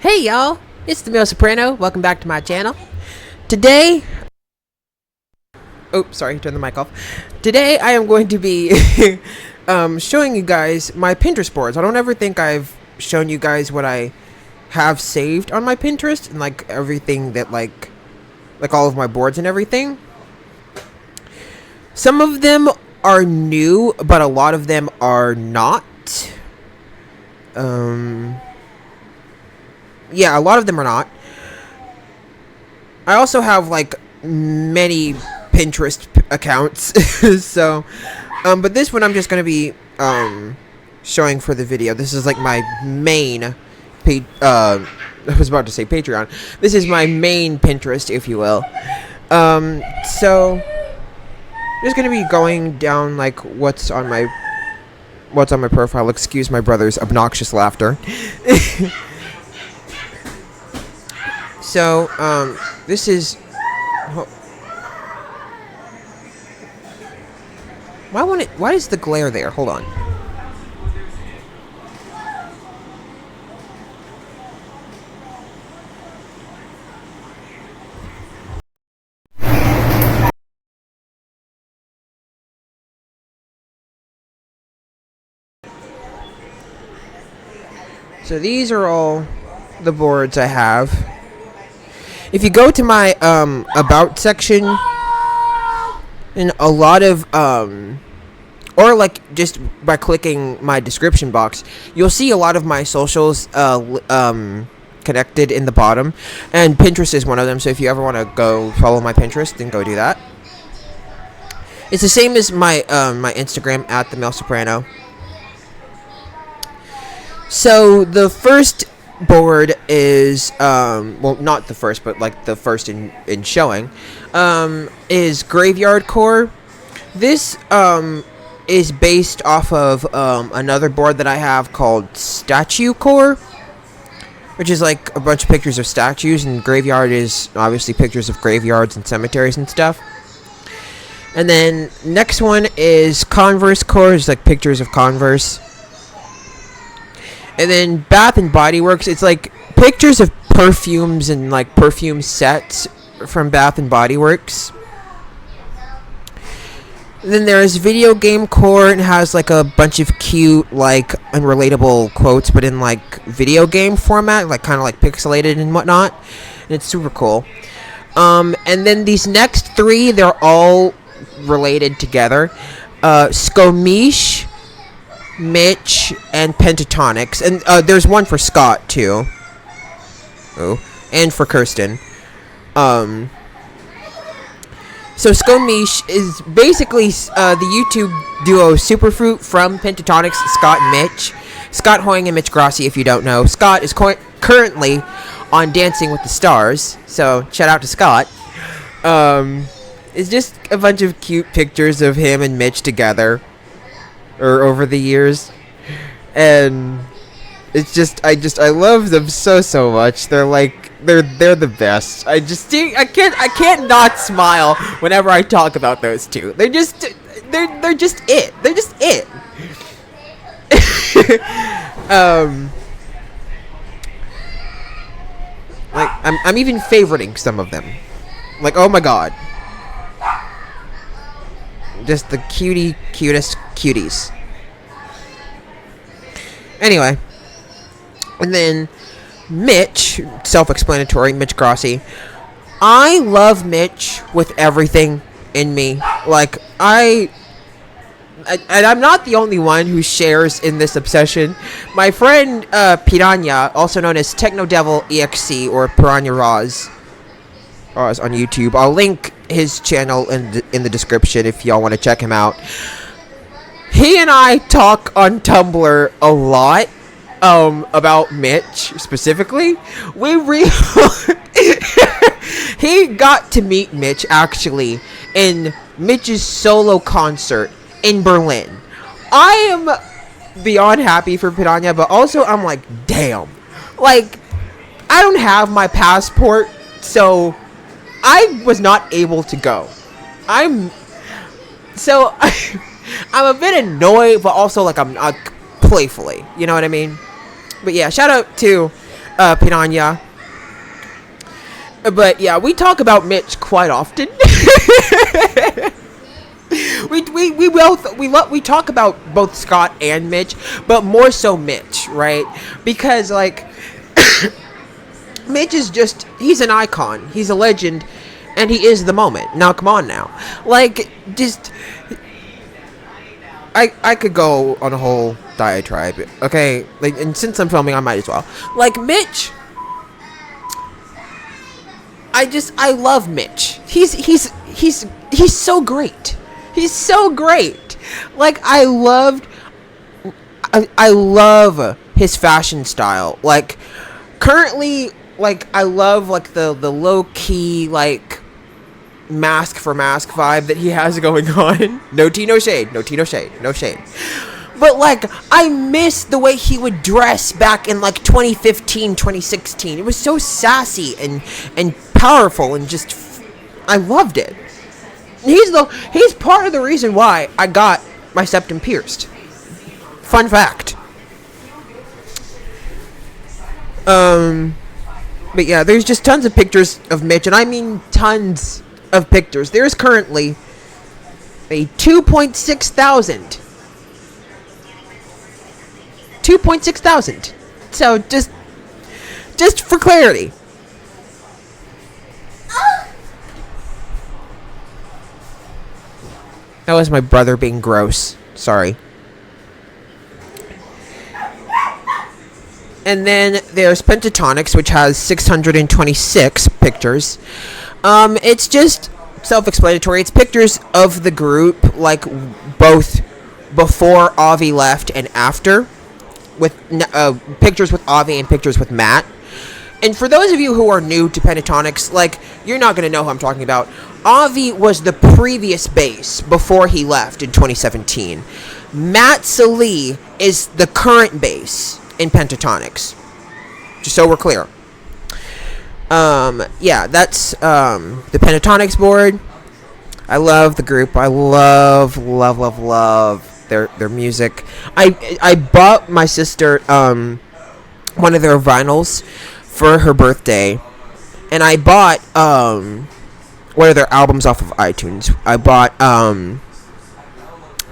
Hey y'all, it's the Male Soprano. Welcome back to my channel. Today, turn the mic off. Today I am going to be showing you guys my Pinterest boards. I don't ever think I've shown you guys what I have saved on my Pinterest and like everything that like all of my boards and everything. Some of them are new, but a lot of them are not. Yeah, a lot of them are not. I also have like many Pinterest accounts, so but this one I'm just gonna be showing for the video. This is like my main I was about to say Patreon. This is my main Pinterest, if you will. So I'm just gonna be going down like what's on my profile. Excuse my brother's obnoxious laughter. So, this is... Why is the glare there? Hold on. So these are all the boards I have. If you go to my about section, and a lot of or like just by clicking my description box, you'll see a lot of my socials connected in the bottom, and Pinterest is one of them. So if you ever want to go follow my Pinterest, then go do that. It's the same as my my Instagram at the Male Soprano. So the first board is well, not the first, but like the first in showing is Graveyard Core. This is based off of another board that I have called Statue Core, which is like a bunch of pictures of statues, and Graveyard is obviously pictures of graveyards and cemeteries and stuff. And then next one is Converse Core, is like pictures of Converse. And then Bath and Body Works, it's like pictures of perfumes and like perfume sets from Bath and Body Works. And then there's Video Game Core, and has like a bunch of cute, like unrelatable quotes, but in like video game format, like kind of like pixelated and whatnot. And it's super cool. And then these next three, they're all related together. Skomish, Mitch, and Pentatonics, and there's one for Scott too. Oh, and for Kirsten. So Skomish is basically the YouTube duo Superfruit from Pentatonics, Scott and Mitch. Scott Hoying and Mitch Grassi, if you don't know. Scott is currently on Dancing with the Stars, so shout out to Scott. It's just a bunch of cute pictures of him and Mitch together, or over the years, and it's just I love them so much. They're like they're the best. I can't not smile whenever I talk about those two. They're just it. They're just it. Like I'm even favoriting some of them. Like, oh my god. Just the cutest cuties. Anyway. And then Mitch, self-explanatory, Mitch Grassi. I love Mitch with everything in me. Like, and I'm not the only one who shares in this obsession. My friend, Piranha, also known as Techno Devil EXC, or Piranha Roz on YouTube. I'll link his channel in the description if y'all want to check him out. He and I talk on Tumblr a lot about Mitch specifically. He got to meet Mitch actually in Mitch's solo concert in Berlin. I am beyond happy for Piranha, but also I'm like, damn, like I don't have my passport, so I was not able to go. I'm a bit annoyed, but also like I'm playfully, you know what I mean? But yeah, shout out to Piranha. But yeah, we talk about Mitch quite often. we talk about both Scott and Mitch, but more so Mitch, right? Because like Mitch is just, he's an icon, he's a legend, and he is the moment. Now come on now. Like just I could go on a whole diatribe, okay? Like, and since I'm filming, I might as well. Like Mitch, I love Mitch. He's so great. He's so great. Like I love his fashion style. Like currently, like I love like the low key like mask for mask vibe that he has going on. No tea, no shade. No tea, no shade. No shade. But like I miss the way he would dress back in like 2015, 2016. It was so sassy and powerful and just I loved it. He's part of the reason why I got my septum pierced. Fun fact. But yeah, there's just tons of pictures of Mitch, and I mean tons of pictures. There's currently a 2.6 thousand. 2.6 thousand. So just for clarity. That was my brother being gross. Sorry. And then there's Pentatonics, which has 626 pictures. It's just self-explanatory. It's pictures of the group, like both before Avi left and after, with pictures with Avi and pictures with Matt. And for those of you who are new to Pentatonics, like, you're not going to know who I'm talking about. Avi was the previous bass before he left in 2017. Matt Salih is the current bass in Pentatonics. Just so we're clear. Yeah, that's the Pentatonics board. I love the group. I love their music. I bought my sister one of their vinyls for her birthday, and I bought one of their albums off of iTunes. I bought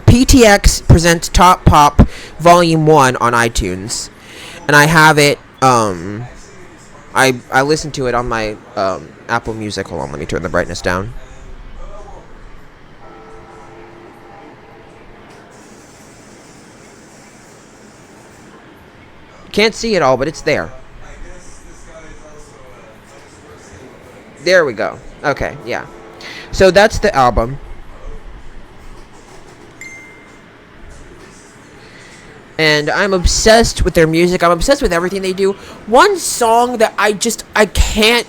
PTX Presents Top Pop Volume 1 on iTunes, and I have it. I listened to it on my Apple Music. Hold on, let me turn the brightness down. Can't see it all, but it's there. There we go. Okay, yeah. So that's the album. And I'm obsessed with their music. I'm obsessed with everything they do. One song that I can't...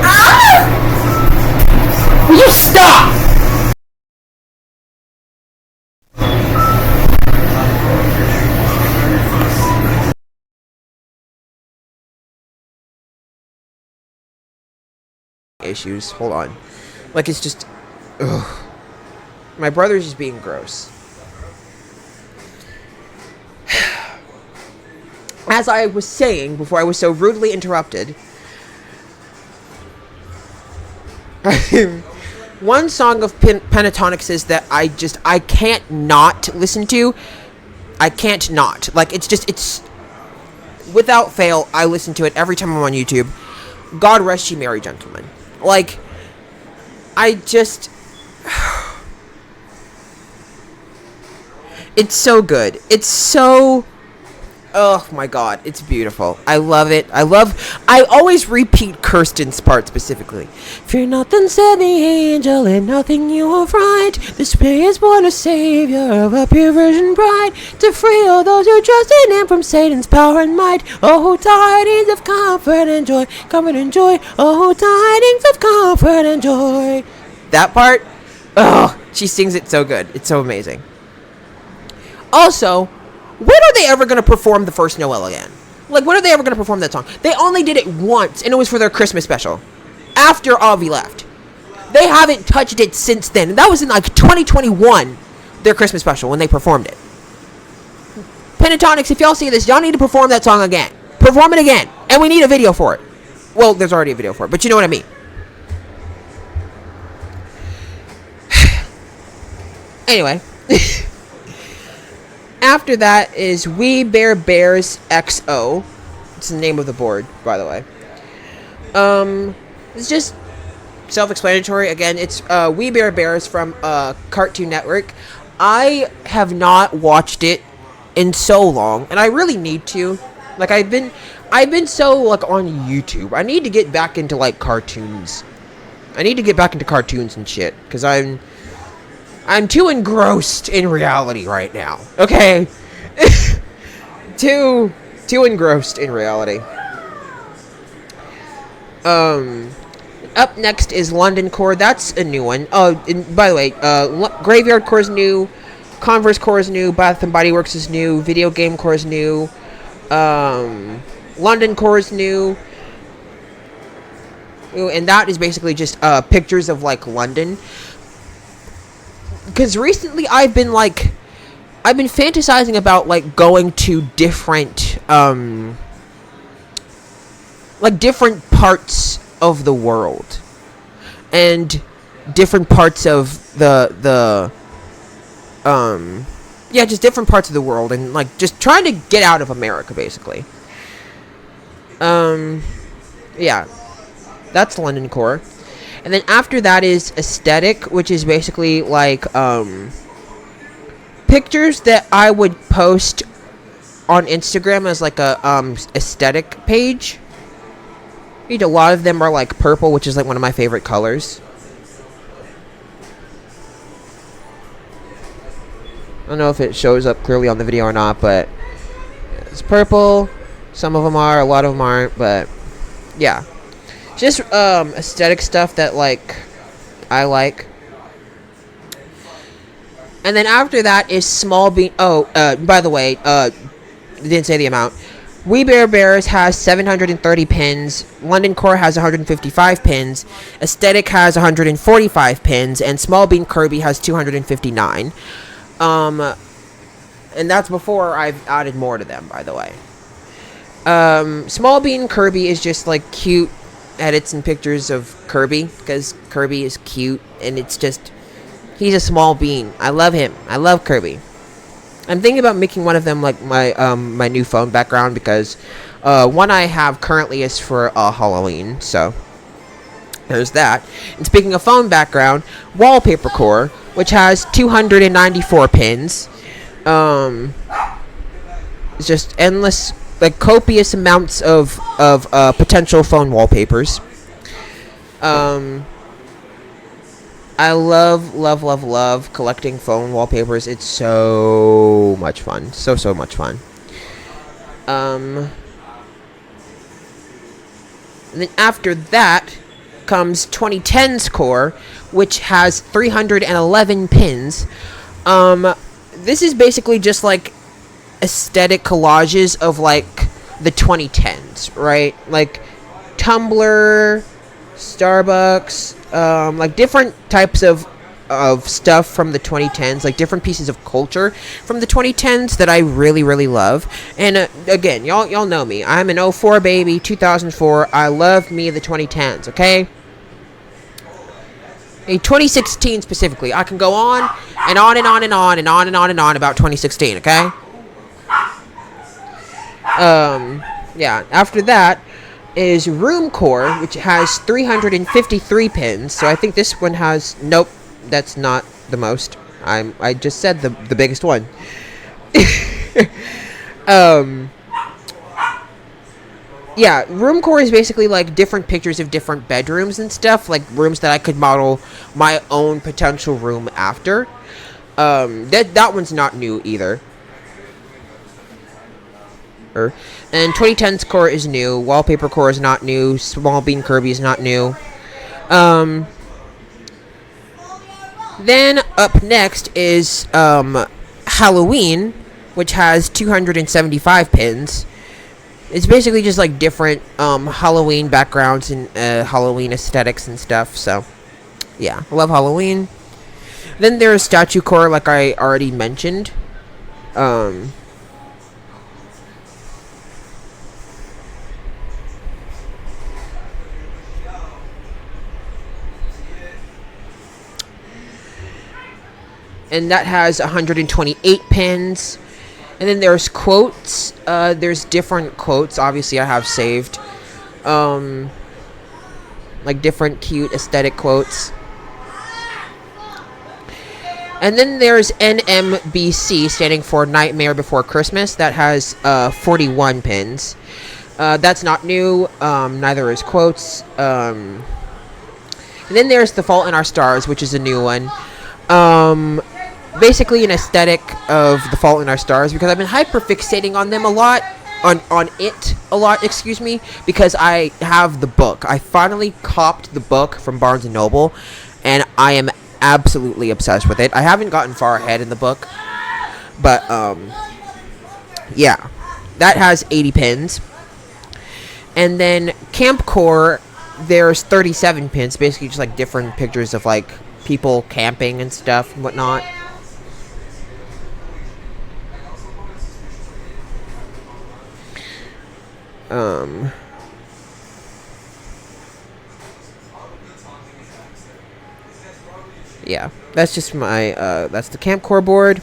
Ah! Will you stop? Issues. Hold on. Like, it's just... Ugh. My brother's just being gross. As I was saying before I was so rudely interrupted, one song of Pentatonics is that I can't not listen to. I can't not. Like, it's without fail, I listen to it every time I'm on YouTube. God Rest Ye Merry Gentlemen. Like, it's so good. It's so... Oh my god, it's beautiful. I love it. I always repeat Kirsten's part specifically. Fear nothing, said the angel, and nothing you will find. This way is born a savior of a pure virgin bride, to free all those who trust in him from Satan's power and might. Oh, tidings of comfort and joy, comfort and joy. Oh, tidings of comfort and joy. That part, oh, she sings it so good. It's so amazing. Also, when are they ever going to perform The First Noel again? Like, when are they ever going to perform that song? They only did it once, and it was for their Christmas special. After Avi left. They haven't touched it since then. And that was in, like, 2021, their Christmas special, when they performed it. Pentatonics, if y'all see this, y'all need to perform that song again. Perform it again. And we need a video for it. Well, there's already a video for it, but you know what I mean. Anyway. After that is We Bear Bears XO. It's the name of the board, by the way. It's just self-explanatory. Again, it's We Bear Bears from Cartoon Network. I have not watched it in so long, and I really need to. Like, I've been so, like, on YouTube. I need to get back into, like, cartoons. I need to get back into cartoons and shit, because I'm too engrossed in reality right now. Okay? too engrossed in reality. Up next is London Core. That's a new one. Oh, and by the way, Graveyard Core is new. Converse Core is new. Bath and Body Works is new. Video Game Core is new. London Core is new. And that is basically just pictures of, like, London. Because recently I've been fantasizing about, like, going to different different parts of the world, and different parts of just different parts of the world, and, like, just trying to get out of America, basically. Yeah, that's London Core. And then after that is Aesthetic, which is basically, like, pictures that I would post on Instagram as, like, a aesthetic page. A lot of them are, like, purple, which is, like, one of my favorite colors. I don't know if it shows up clearly on the video or not, but it's purple. Some of them are, a lot of them aren't, but yeah. Just aesthetic stuff that, like, I like. And then after that is Small Bean. Oh, by the way, didn't say the amount. We Bear Bears has 730 pins. London Core has 155 pins. Aesthetic has 145 pins, and Small Bean Kirby has 259. And that's before I've added more to them, by the way. Small Bean Kirby is just, like, cute edits and pictures of Kirby, because Kirby is cute, and it's just, he's a small bean. I love him. I love Kirby. I'm thinking about making one of them, like, my new phone background, because one I have currently is for Halloween, so there's that. And speaking of phone background, Wallpaper Core, which has 294 pins. It's just endless, like, copious amounts of potential phone wallpapers. I love collecting phone wallpapers. It's so much fun. So much fun. And then after that comes 2010's Core, which has 311 pins. This is basically just, like, aesthetic collages of, like, the 2010s, right? Like Tumblr, Starbucks, like, different types of stuff from the 2010s, like, different pieces of culture from the 2010s that I really love. And again, y'all know me. I'm an 04 baby, 2004. I love me the 2010s, okay? 2016 specifically. I can go on and on and on and on and on and on and on about 2016, okay? Yeah, after that is Room Core, which has 353 pins. So I think this one has, nope, that's not the most. I just said the biggest one. Yeah, Room Core is basically, like, different pictures of different bedrooms and stuff, like rooms that I could model my own potential room after. That one's not new either. And 2010's Core is new. Wallpaper Core is not new. Small Bean Kirby is not new. Then up next is Halloween, which has 275 pins. It's basically just, like, different Halloween backgrounds and Halloween aesthetics and stuff. So yeah, I love Halloween. Then there's Statue Core, like I already mentioned. and that has 128 pins. And then there's quotes. There's different quotes. Obviously, I have saved, like different cute aesthetic quotes. And then there's NMBC, standing for Nightmare Before Christmas. That has 41 pins. That's not new. Neither is quotes. And then there's The Fault in Our Stars, which is a new one. Basically an aesthetic of The Fault in Our Stars, because I've been hyper-fixating on them a lot. On it a lot, excuse me, because I have the book. I finally copped the book from Barnes & Noble, and I am absolutely obsessed with it. I haven't gotten far ahead in the book, but yeah, that has 80 pins. And then Camp Core, there's 37 pins, basically just like different pictures of like people camping and stuff and whatnot. Yeah, that's just my, that's the Camp Core board.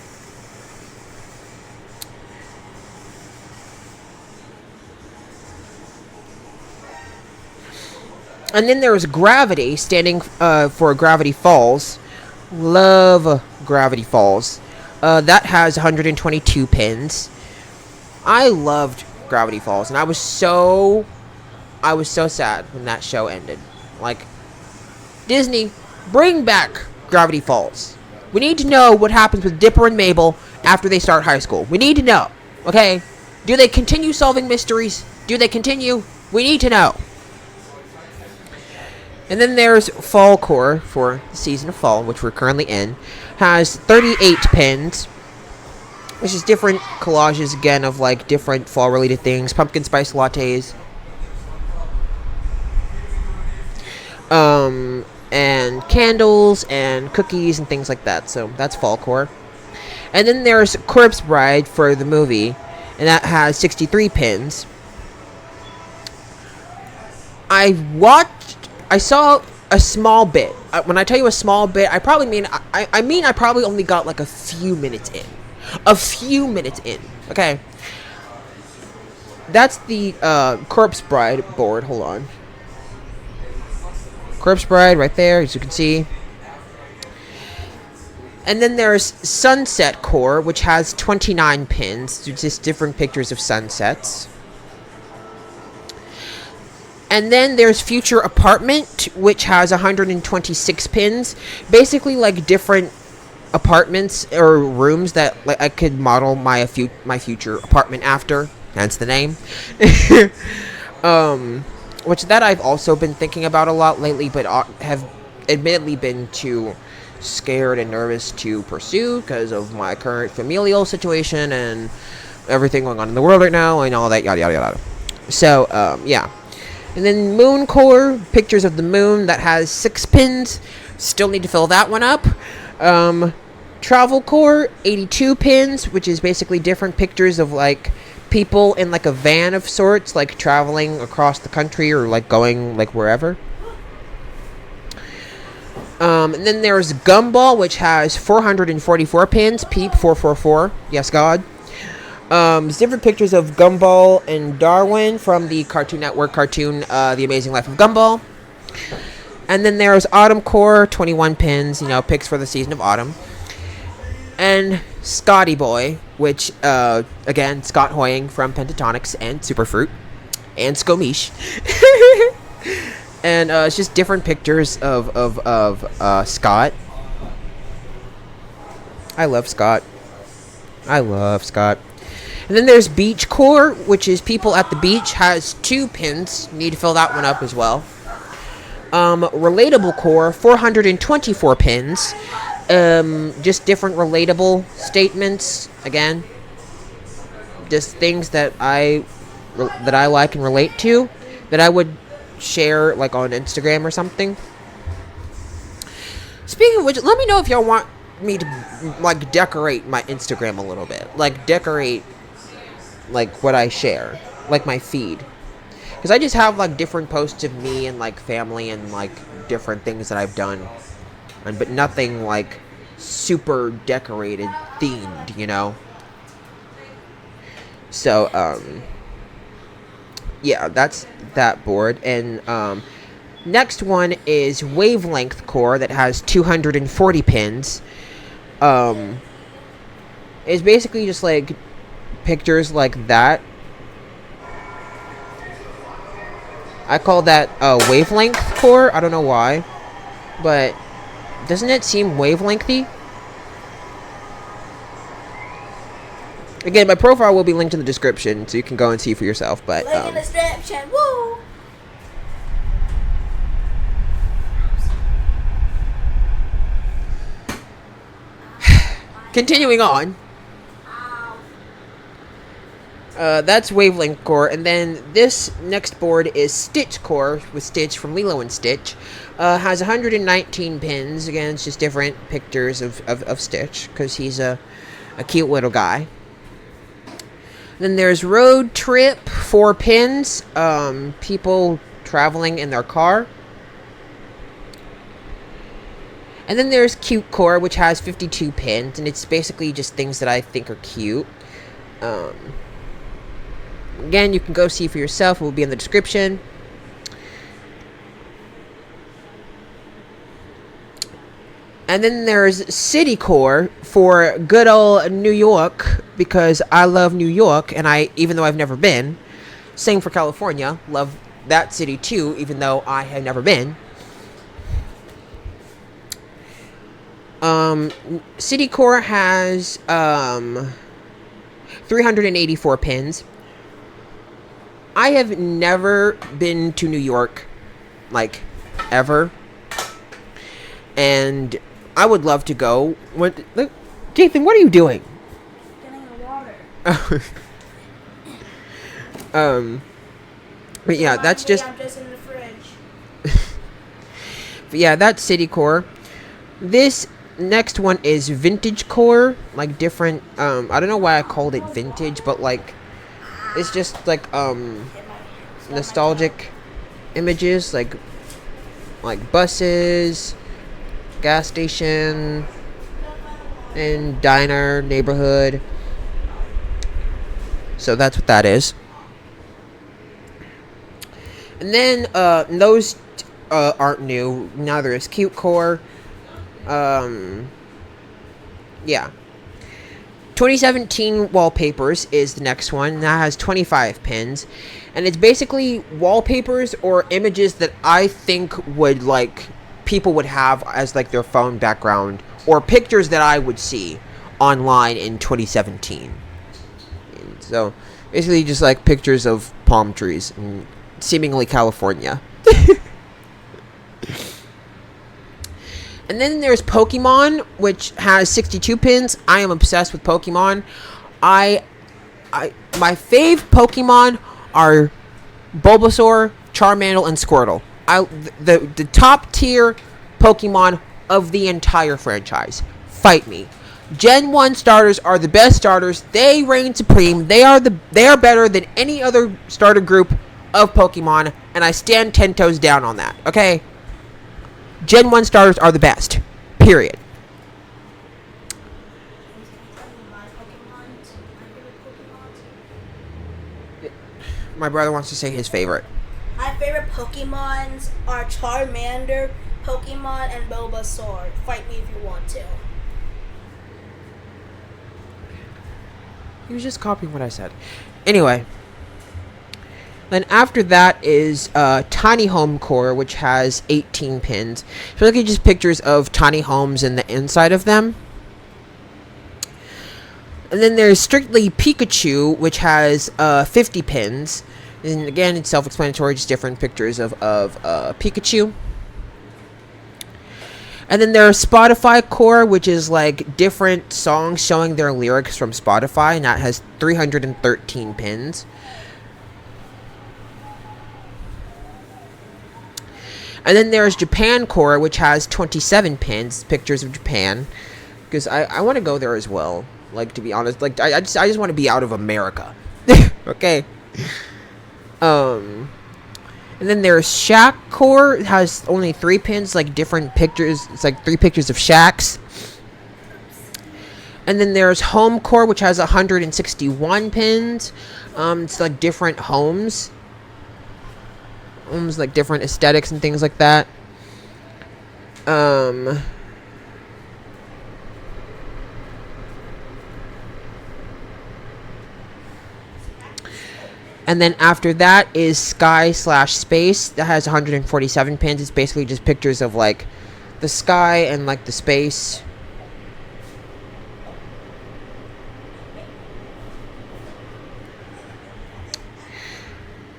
And then there's Gravity, standing for Gravity Falls. Love Gravity Falls. That has 122 pins. I loved Gravity Falls, and I was so sad when that show ended. Like, Disney, bring back Gravity Falls. We need to know what happens with Dipper and Mabel after they start high school. We need to know, okay? Do they continue solving mysteries? Do they continue? We need to know. And then there's Fall Core for the season of fall, which we're currently in. Has 38 pins, which is different collages, again, of like different fall-related things. Pumpkin spice lattes. And candles and cookies and things like that. So that's Fall Core. And then there's Corpse Bride for the movie, and that has 63 pins. I saw a small bit. When I tell you a small bit, I probably mean I probably only got like a few minutes in. Okay. That's the Corpse Bride board. Hold on. Corpse Bride right there, as you can see. And then there's Sunset Core, which has 29 pins. Just different pictures of sunsets. And then there's Future Apartment, which has 126 pins. Basically, like different apartments or rooms that like I could model my future apartment after. Hence the name. Which that I've also been thinking about a lot lately, but have admittedly been too scared and nervous to pursue because of my current familial situation and everything going on in the world right now and all that yada yada yada. So yeah. And then Moon Core, pictures of the moon, that has 6 pins. Still need to fill that one up. Travel Core, 82 pins, which is basically different pictures of like people in like a van of sorts, like traveling across the country or like going like wherever. And then there's Gumball, which has 444 pins. Peep 444. Yes, God. There's different pictures of Gumball and Darwin from the Cartoon Network cartoon, The Amazing Life of Gumball. And then there's Autumn Core, 21 pins, you know, picks for the season of autumn. And Scotty Boy, which, again, Scott Hoying from Pentatonics and Superfruit. And Skomish. And, it's just different pictures of Scott. I love Scott. And then there's Beach Core, which is people at the beach, has 2 pins. Need to fill that one up as well. Relatable Core, 424 pins. Just different relatable statements. Again, just things that I like and relate to, that I would share like on Instagram or something. Speaking of which, let me know if y'all want me to like decorate my Instagram a little bit, like decorate like what I share, like my feed, because I just have like different posts of me and like family and like different things that I've done, but nothing like super decorated, themed, you know. So yeah, that's that board. And next one is wavelength core that has 240 pins. It's basically just like pictures like that. I call that a wavelength core. I don't know why, but doesn't it seem wavelengthy? Again, my profile will be linked in the description, so you can go and see for yourself. But link in the description. Woo! continuing on. That's wavelength core, and then this next board is Stitch core with Stitch from Lilo and Stitch. Has 119 pins. Again, it's just different pictures of Stitch because he's a cute little guy. Then there's Road Trip, 4 pins. People traveling in their car. And then there's Cute core, which has 52 pins, and it's basically just things that I think are cute. Again, you can go see for yourself. It will be in the description. And then there's City core for good old New York, because I love New York, and even though I've never been. Same for California. Love that city too, even though I have never been. City core has 384 pins. I have never been to New York, like, ever. And I would love to go. Look, Jathan, what are you doing? Getting the water. But yeah, that's just... I'm just in the fridge. But yeah, that's City core. This next one is Vintage core. Like, different... I don't know why I called it vintage, but, like... It's just like nostalgic images, like buses, gas station, and diner neighborhood. So that's what that is. And then those aren't new. Neither is Cute core. Yeah. 2017 wallpapers is the next one. That has 25 pins, and it's basically wallpapers or images that I think would, like, people would have as, like, their phone background, or pictures that I would see online in 2017. And so basically just like pictures of palm trees in seemingly California. And then there's Pokemon, which has 62 pins. I am obsessed with Pokemon. My fave Pokemon are Bulbasaur, Charmander, and Squirtle. The top tier Pokemon of the entire franchise. Fight me. Gen 1 starters are the best starters. They reign supreme. They are better than any other starter group of Pokemon, and I stand 10 toes down on that. Okay? Gen 1 starters are the best. Period. My brother wants to say his favorite. My favorite Pokemons are Charmander, Pokemon, and Bulbasaur. Fight me if you want to. He was just copying what I said. Anyway. Then after that is Tiny Home Core, which has 18 pins. So look at just pictures of tiny homes and the inside of them. And then there's Strictly Pikachu, which has 50 pins. And again, it's self-explanatory, just different pictures of Pikachu. And then there's Spotify Core, which is like different songs showing their lyrics from Spotify, and that has 313 pins. And then there's Japan Core, which has 27 pins, pictures of Japan, because I want to go there as well. Like, to be honest, like I just want to be out of America. Okay. And then there's Shaq Core. It has only 3 pins, like different pictures. It's like 3 pictures of Shaqs. And then there's home core, which has 161 pins. It's like different homes, like different aesthetics and things like that. And then after that is sky/space. That has 147 pins. It's basically just pictures of like the sky and like the space.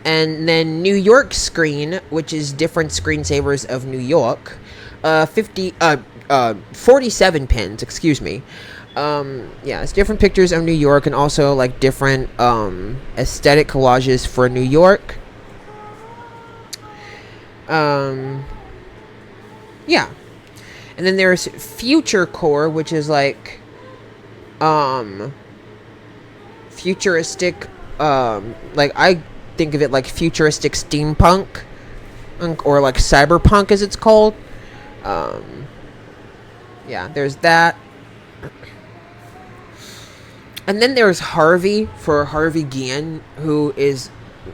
And then New York screen, which is different screensavers of New York. 47 pins, excuse me. Yeah, it's different pictures of New York and also like different aesthetic collages for New York. Yeah. And then there's Future Core, which is like futuristic, like I think of it like futuristic steampunk, or like cyberpunk as it's called. Yeah, there's that. And then there's Harvey, for Harvey Guillen, who is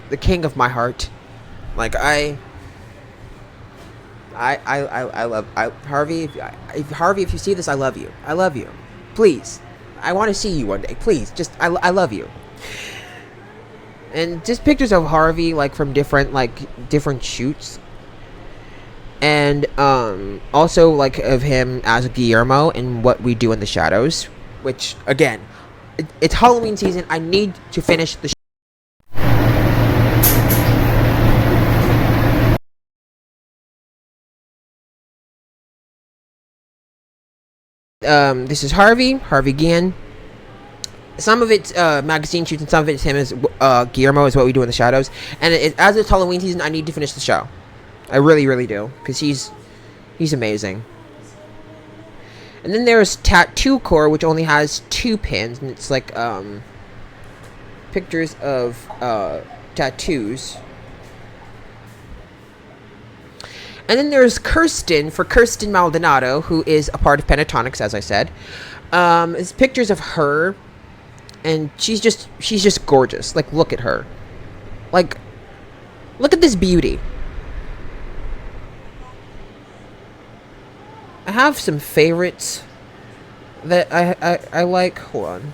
the king of my heart. Like I love Harvey. If you see this, I love you. I love you. Please, I want to see you one day. Please, just I love you. And just pictures of Harvey, like from different shoots. And also like of him as Guillermo in What We Do in the Shadows, which again, it's Halloween season. I need to finish the this is Harvey Guillen. Some of it's magazine shoots and some of it's him as Guillermo is What We Do in the Shadows. And as it's Halloween season, I need to finish the show. I really, really do, because he's amazing. And then there's Tattoo Core, which only has 2 pins, and it's like pictures of tattoos. And then there's Kirsten, for Kirsten Maldonado, who is a part of Pentatonics, as I said. It's pictures of her, and she's just gorgeous. Like, look at her. Like, look at this beauty. I have some favorites that I like. Hold on.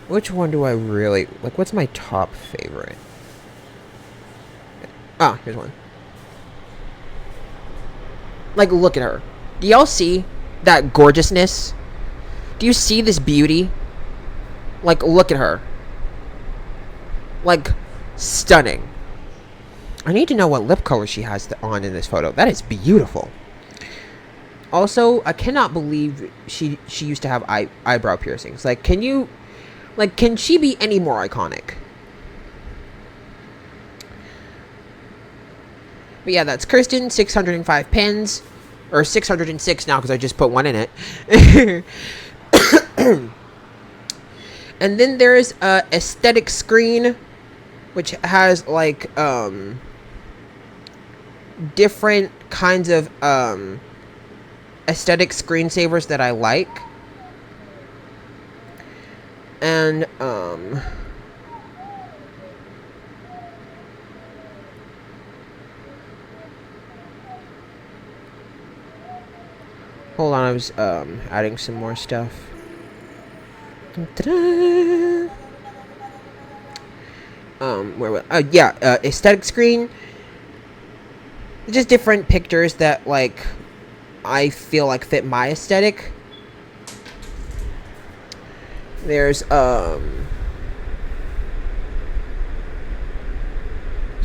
Which one do I really like? What's my top favorite? Ah, here's one. Like, look at her. Do y'all see that gorgeousness? Do you see this beauty? Like, look at her. Like, stunning. I need to know what lip color she has on in this photo. That is beautiful. Also, I cannot believe she used to have eyebrow piercings. Like, can she be any more iconic? But yeah, that's Kirsten, 605 pins. Or 606 now, because I just put one in it. And then there's Aesthetic Screen, which has, like, different kinds of, aesthetic screensavers that I like. And hold on, I was adding some more stuff. Aesthetic Screen. Just different pictures that like I feel like fit my aesthetic. There's these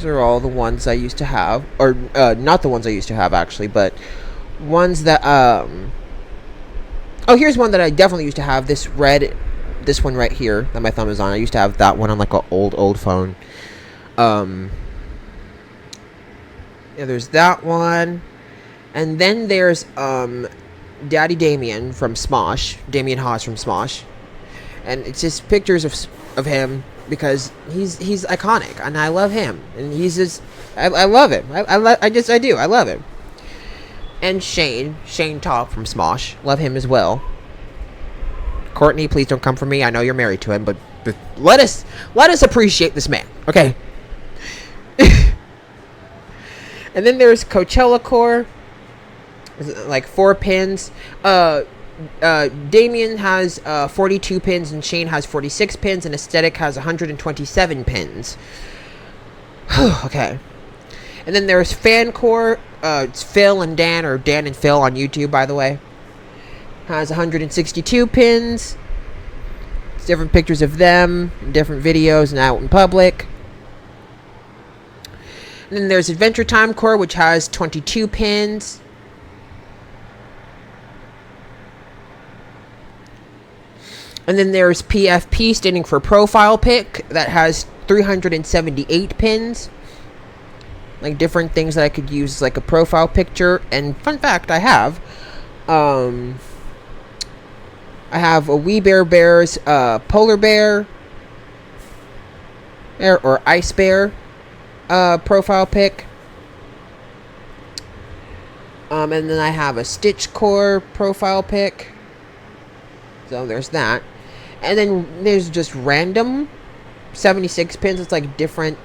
are all the ones I used to have, or not the ones I used to have actually, but ones that oh, here's one that I definitely used to have. This one right here that my thumb is on. I used to have that one on like an old phone. Yeah, there's that one. And then there's Daddy Damien from Smosh, Damien Haas from Smosh, and it's just pictures of him because he's iconic and I love him, and he's just I love him. I do. I love him. And Shane Top from Smosh, love him as well. Courtney, please don't come for me. I know you're married to him, but let us appreciate this man, okay? And then there's Coachella Core, like 4 pins. Damien has 42 pins, and Shane has 46 pins, and Aesthetic has 127 pins. Okay. And then there's Fan Core. It's Phil and Dan, or Dan and Phil on YouTube, by the way. Has 162 pins. It's different pictures of them, different videos, and out in public. And then there's Adventure Time Core, which has 22 pins. And then there's PFP, standing for Profile Pic, that has 378 pins. Like different things that I could use, like a profile picture. And fun fact, I have a We Bare Bears polar bear or ice bear profile pic. And then I have a Stitch Core profile pic. So there's that. And then there's just random 76 pins. It's like different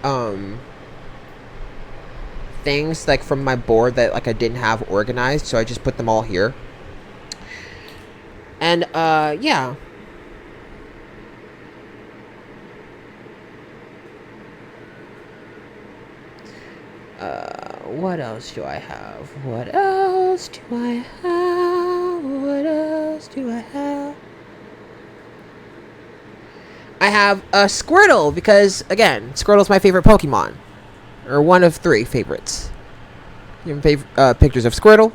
things like from my board that like I didn't have organized, so I just put them all here. And yeah. What else do I have? What else do I have? What else do I have? I have a Squirtle, because, again, Squirtle's my favorite Pokemon. Or one of 3 favorites. Pictures of Squirtle.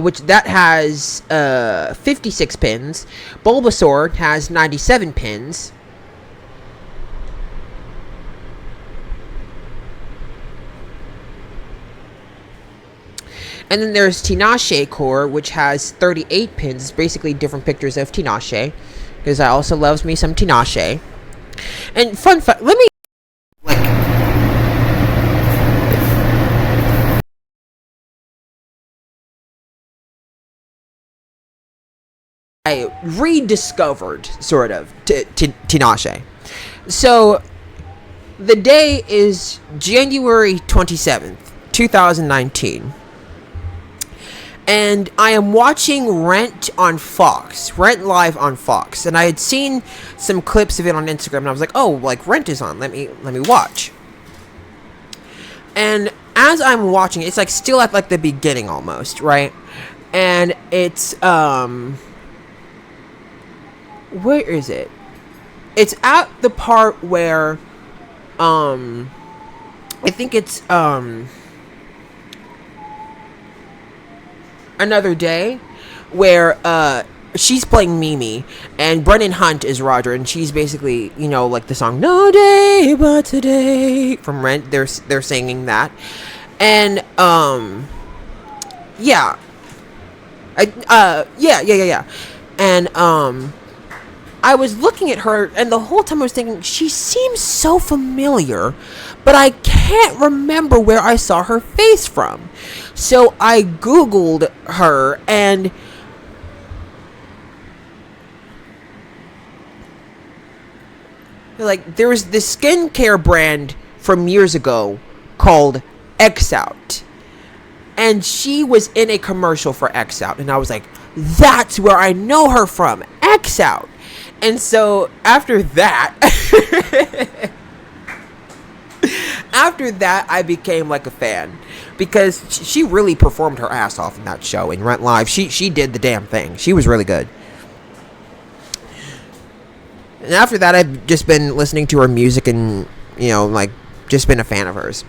Which that has 56 pins. Bulbasaur has 97 pins. And then there's Tinashe Core, which has 38 pins. It's basically different pictures of Tinashe, because I also loves me some Tinashe. And fun fact, let me I rediscovered, sort of, Tinashe. So, the day is January 27th, 2019. And I am watching Rent on Fox. Rent Live on Fox. And I had seen some clips of it on Instagram, and I was like, oh, like, Rent is on. Let me watch. And as I'm watching, it's, like, still at, like, the beginning almost, right? And it's, where is it? It's at the part where, I think it's, Another Day, where she's playing Mimi and Brennan Hunt is Roger, and she's basically, you know, like the song "No Day But Today" from Rent. They're singing that, and yeah, yeah, and I was looking at her, and the whole time I was thinking, she seems so familiar, but I can't remember where I saw her face from. So I Googled her, and like, there was this skincare brand from years ago called X Out, and she was in a commercial for X Out, and I was like, that's where I know her from, X Out. And so after that, I became like a fan, because she really performed her ass off in that show in Rent Live. She did the damn thing. She was really good. And after that, I've just been listening to her music and, you know, like, just been a fan of hers.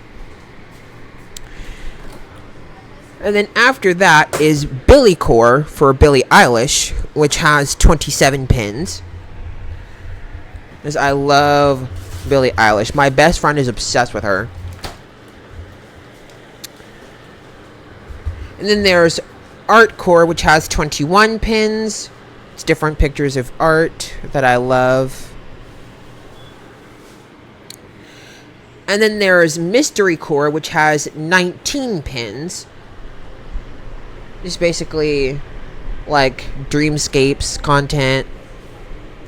And then after that is Billy Core for Billie Eilish, which has 27 pins. Because I love Billie Eilish. My best friend is obsessed with her. And then there's Art Core, which has 21 pins. It's different pictures of art that I love. And then there's Mystery Core, which has 19 pins. Just basically like dreamscapes content,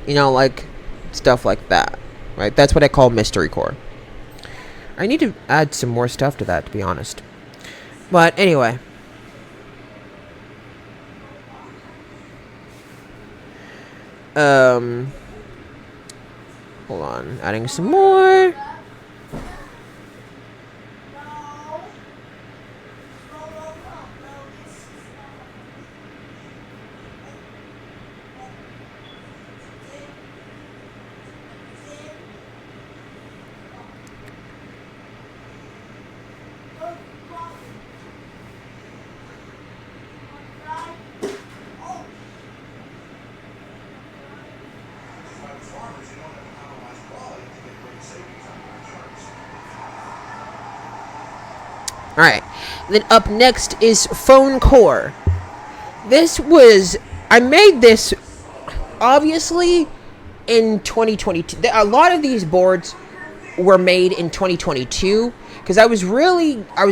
like stuff like that, right? That's what I call mystery core. I need to add some more stuff to that, to be honest. But anyway. Hold on. Adding some more. Alright, then up next is phone core. I made this, obviously, in 2022. A lot of these boards were made in 2022, because I was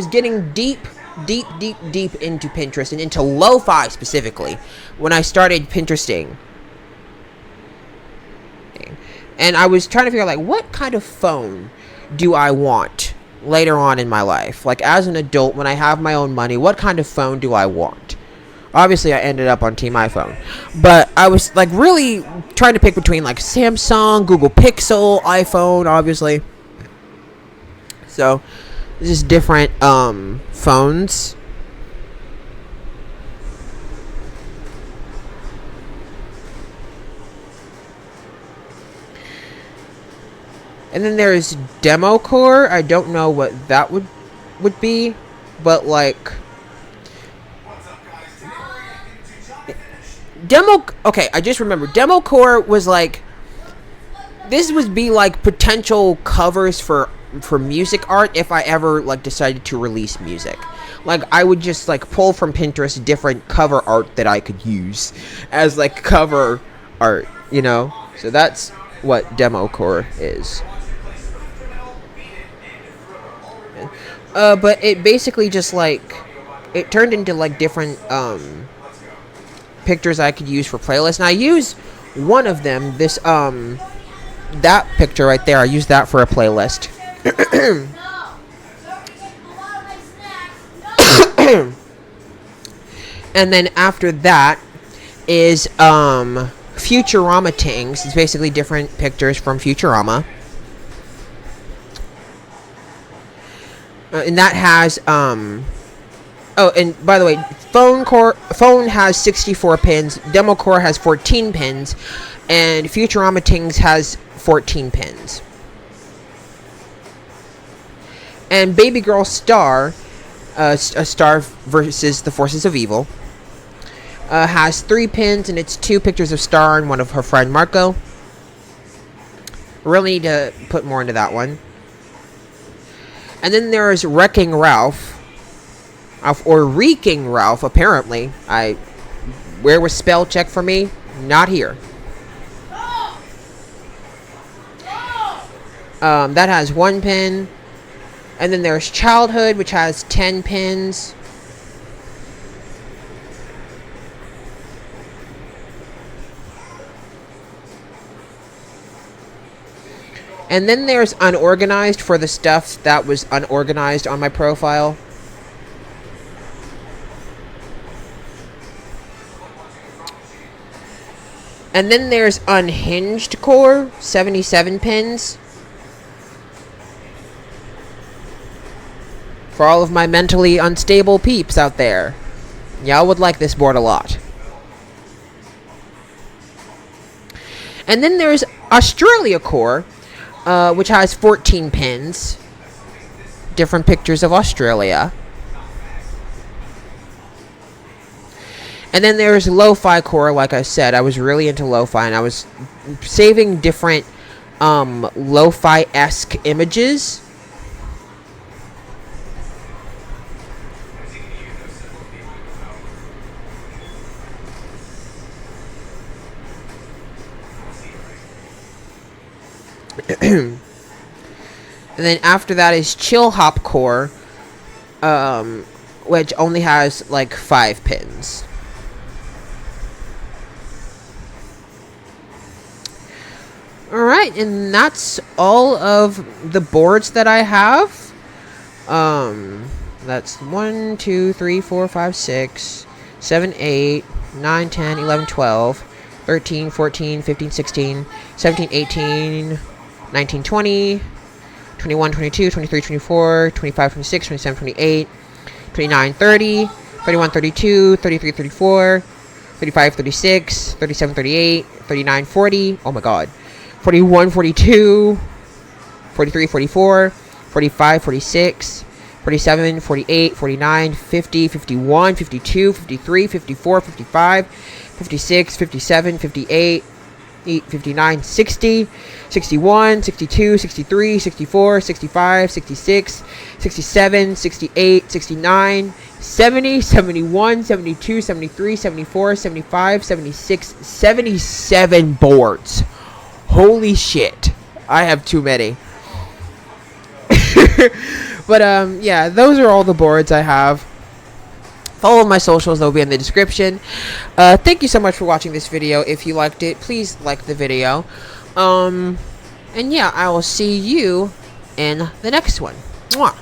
getting deep into Pinterest, and into lo-fi specifically, when I started Pinteresting. And I was trying to figure out, like, what kind of phone do I want later on in my life? Like, as an adult, when I have my own money, what kind of phone do I want? Obviously, I ended up on Team iPhone. But I was, like, really trying to pick between, like, Samsung, Google Pixel, iPhone, obviously. So, just different, phones. And then there's Demo Core. I don't know what that would be, but like okay, I just remembered. Demo Core was like, this would be like potential covers for music art if I ever like decided to release music. Like, I would just like pull from Pinterest different cover art that I could use as like cover art, So that's what Demo Core is. But it basically just like, it turned into like different pictures I could use for playlists. And I use one of them, this that picture right there. I use that for a playlist. And then after that is Futurama Tings. It's basically different pictures from Futurama. And that has oh, and by the way, phone has 64 pins, Demo Core has 14 pins, and Futurama Tings has 14 pins. And Baby Girl Star, a Star versus the Forces of Evil, has 3 pins, and it's 2 pictures of Star and one of her friend Marco. Really need to put more into that one. And then there's Wrecking Ralph, or Reeking Ralph, apparently. Where was spell check for me? Not here. That has 1 pin. And then there's Childhood, which has 10 pins. And then there's Unorganized for the stuff that was unorganized on my profile. And then there's Unhinged Core, 77 pins. For all of my mentally unstable peeps out there. Y'all would like this board a lot. And then there's Australia Core, which has 14 pins. Different pictures of Australia. And then there's Lo-Fi Core, like I said. I was really into Lo-Fi, and I was saving different Lo-Fi-esque images. And then after that is Chill Hop Core, which only has like 5 pins. Alright, and that's all of the boards that I have. That's 1, 2, 3, 4, 5, 6, 7, 8, 9, 10, 11, 12, 13, 14, 15, 16, 17, 18, 19, 20, 21, 22, 23, 24, 25, 26, 27, 28, 29, 30, 31, 32, 33, 34, 35, 36, 37, 38, 39, 40, oh my god, 41, 42, 43, 44, 45, 46, 47, 48, 49, 50, 51, 52, 53, 54, 55, 56, 57, 58, 59, 60, 61, 62, 63, 64, 65, 66, 67, 68, 69, 70, 71, 72, 73, 74, 75, 76, 77 boards. Holy shit. I have too many. But yeah, those are all the boards I have. Follow my socials, they'll be in the description. Thank you so much for watching this video. If you liked it, please like the video. And yeah, I will see you in the next one. Mwah.